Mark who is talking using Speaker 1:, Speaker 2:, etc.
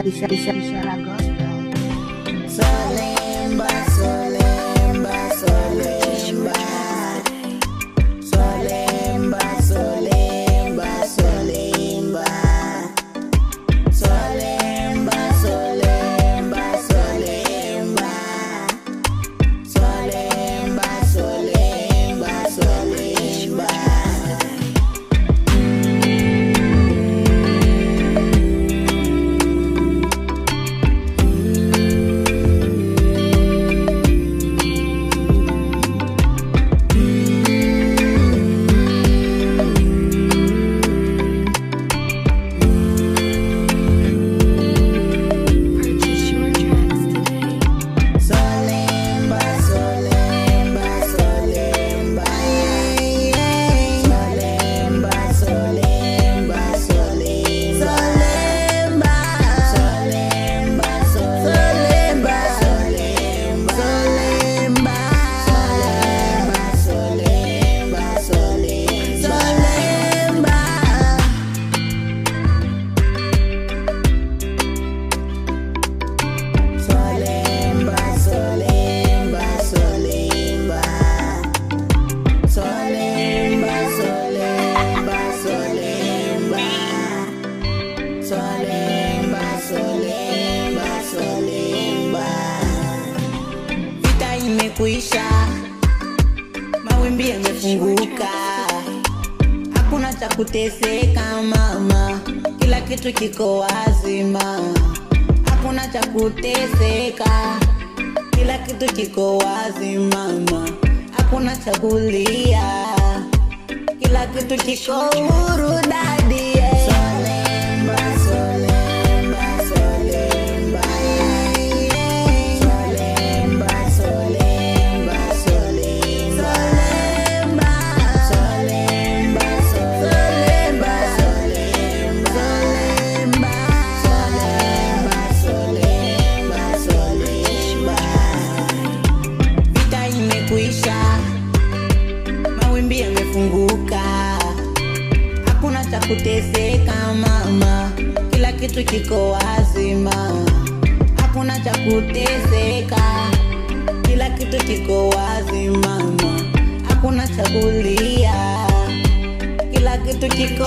Speaker 1: Ishara Gospel.
Speaker 2: Solemba, solemba, solemba. Solemba, solemba, solemba. Solemba, solemba, solemba. Solemba, solemba, solemba. Solemba, solemba, solemba. Vita imekuisha, mawimbi yamefunguka, hakuna cha kuteseka mama, kila kitu kiko wazi mama. Hakuna cha kuteseka, kila kitu kiko wazi mama. Hakuna cha kulia, kila kitu kiko huru daddy. Solemba, solemba, solemba. Solemba, solemba, solemba. Solemba, solemba, solemba. Solemba, solemba, solemba. Vita imekuisha, mawimbi yamefunguka, hakuna cha kuteseka mama, kila kitu kiko wazi mama. Hakuna cha kuteseka, kila kitu kiko wazi mama. Hakuna cha kulia, kila kitu kiko